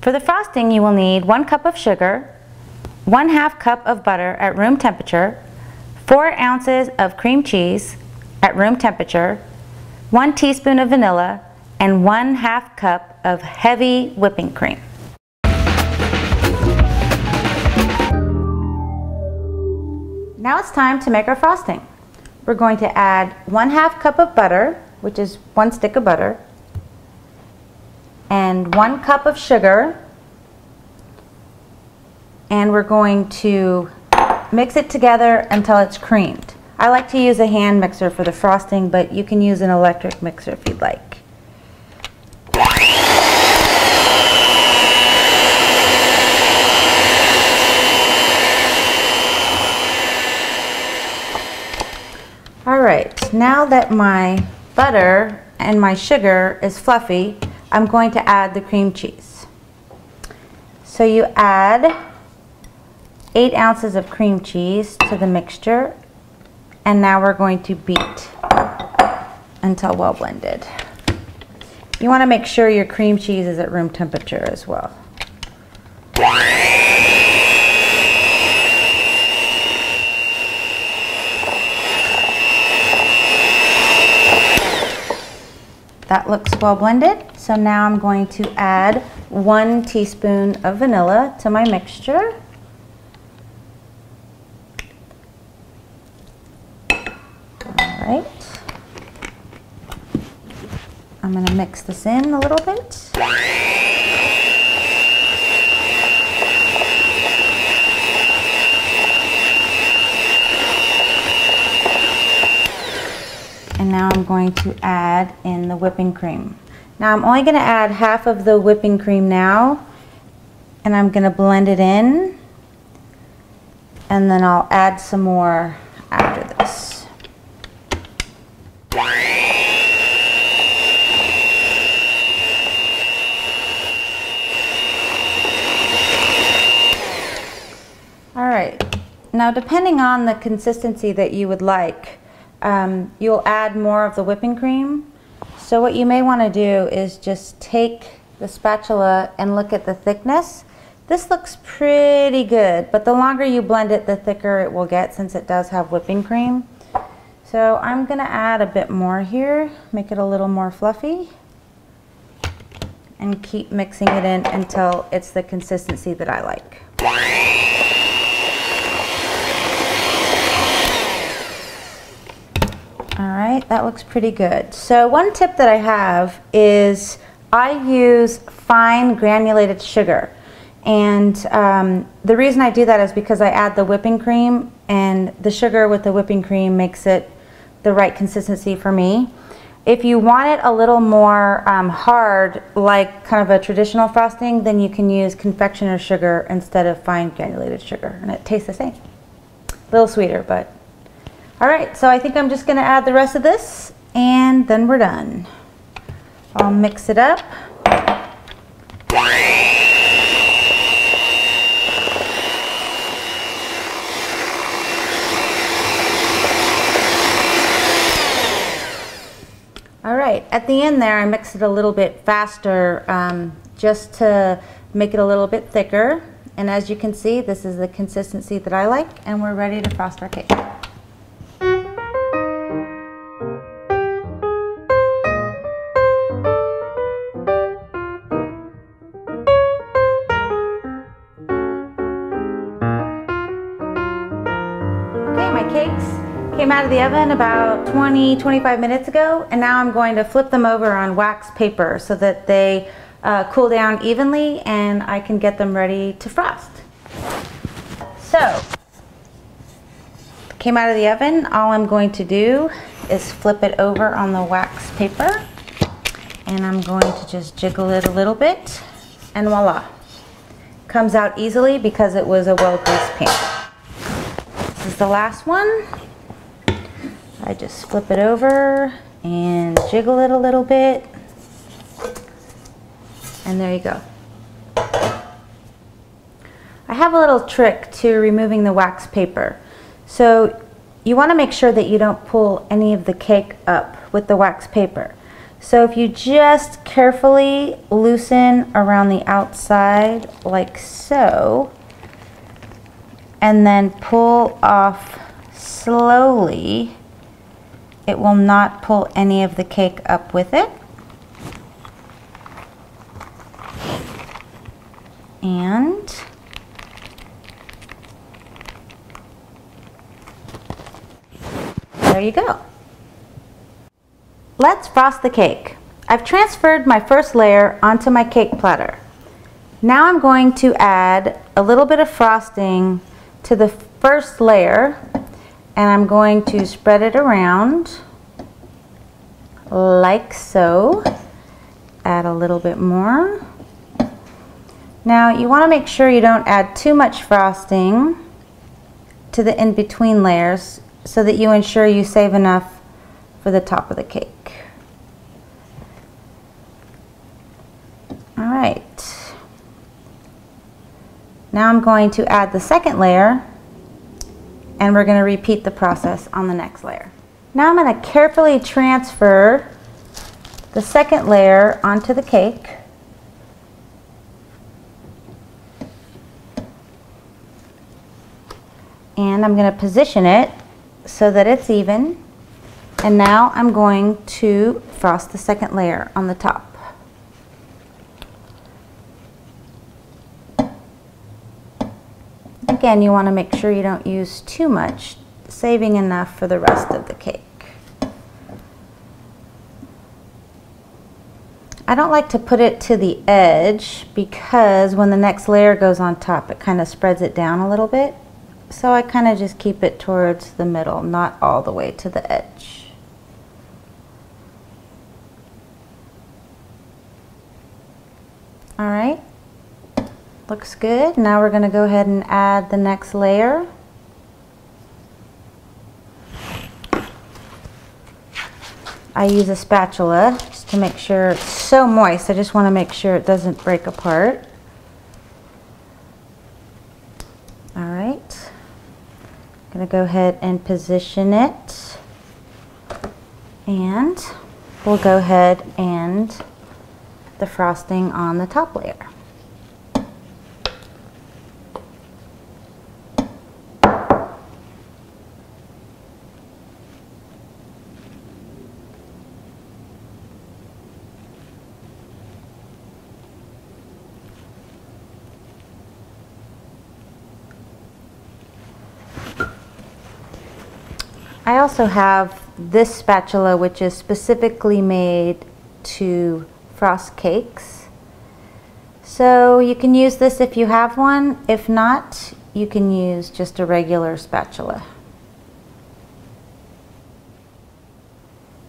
For the frosting, you will need 1 cup of sugar, 1/2 cup of butter at room temperature, 4 ounces of cream cheese at room temperature, 1 teaspoon of vanilla, and 1/2 cup of heavy whipping cream. Now it's time to make our frosting. We're going to add 1/2 cup of butter, which is 1 stick of butter, and 1 cup of sugar, and we're going to mix it together until it's creamed. I like to use a hand mixer for the frosting, but you can use an electric mixer if you'd like. Alright, now that my butter and my sugar is fluffy, I'm going to add the cream cheese. So you add 8 ounces of cream cheese to the mixture, and now we're going to beat until well blended. You want to make sure your cream cheese is at room temperature as well. That looks well blended, so now I'm going to add 1 teaspoon of vanilla to my mixture. Alright. I'm going to mix this in a little bit. And now I'm going to add in the whipping cream. Now I'm only going to add half of the whipping cream now, and I'm going to blend it in, and then I'll add some more after this. Alright, now depending on the consistency that you would like, you'll add more of the whipping cream. So what you may want to do is just take the spatula and look at the thickness. This looks pretty good, but the longer you blend it, the thicker it will get since it does have whipping cream. So I'm going to add a bit more here, make it a little more fluffy, and keep mixing it in until it's the consistency that I like. Alright, that looks pretty good. So one tip that I have is I use fine granulated sugar. And the reason I do that is because I add the whipping cream, and the sugar with the whipping cream makes it the right consistency for me. If you want it a little more hard, like kind of a traditional frosting, then you can use confectioner's sugar instead of fine granulated sugar, and it tastes the same. A little sweeter, but alright, so I think I'm just going to add the rest of this, and then we're done. I'll mix it up. Alright, at the end there I mixed it a little bit faster just to make it a little bit thicker. And as you can see, this is the consistency that I like, and we're ready to frost our cake. Cakes came out of the oven about 20-25 minutes ago, and now I'm going to flip them over on wax paper so that they cool down evenly and I can get them ready to frost. So, came out of the oven. All I'm going to do is flip it over on the wax paper, and I'm going to just jiggle it a little bit, and voila. Comes out easily because it was a well-greased pan. This is the last one. I just flip it over and jiggle it a little bit, and there you go. I have a little trick to removing the wax paper. So you want to make sure that you don't pull any of the cake up with the wax paper. So if you just carefully loosen around the outside like so, and then pull off slowly, it will not pull any of the cake up with it. And there you go. Let's frost the cake. I've transferred my first layer onto my cake platter. Now I'm going to add a little bit of frosting to the first layer, and I'm going to spread it around like so. Add a little bit more. Now you want to make sure you don't add too much frosting to the in-between layers so that you ensure you save enough for the top of the cake. All right. Now I'm going to add the second layer, and we're going to repeat the process on the next layer. Now I'm going to carefully transfer the second layer onto the cake. And I'm going to position it so that it's even. And now I'm going to frost the second layer on the top. Again, you want to make sure you don't use too much, saving enough for the rest of the cake. I don't like to put it to the edge because when the next layer goes on top, it kind of spreads it down a little bit. So I kind of just keep it towards the middle, not all the way to the edge. All right. Looks good. Now we're going to go ahead and add the next layer. I use a spatula just to make sure it's so moist. I just want to make sure it doesn't break apart. All right. I'm going to go ahead and position it. And we'll go ahead and the frosting on the top layer. I also have this spatula, which is specifically made to frost cakes. So you can use this if you have one. If not, you can use just a regular spatula.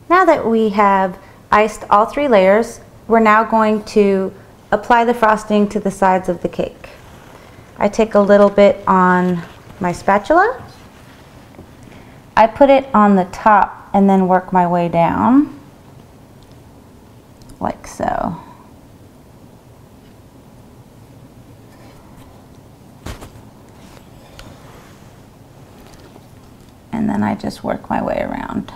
Now that we have iced all three layers, we're now going to apply the frosting to the sides of the cake. I take a little bit on my spatula. I put it on the top and then work my way down, like so. And then I just work my way around.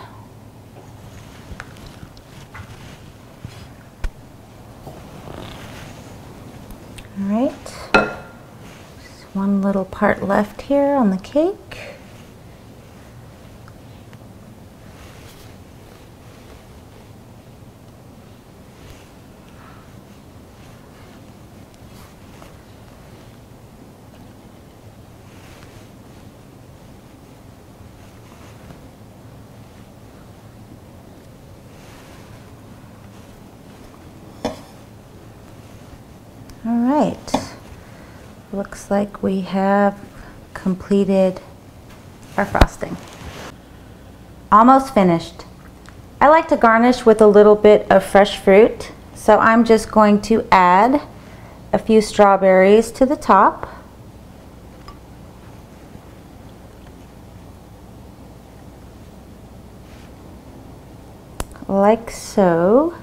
All right, just one little part left here on the cake. All right, looks like we have completed our frosting. Almost finished. I like to garnish with a little bit of fresh fruit, so I'm just going to add a few strawberries to the top. Like so.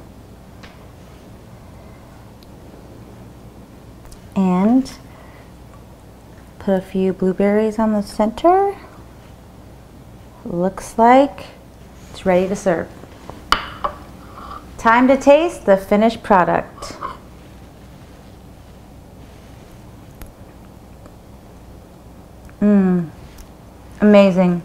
And put a few blueberries on the center. Looks like it's ready to serve. Time to taste the finished product. Amazing.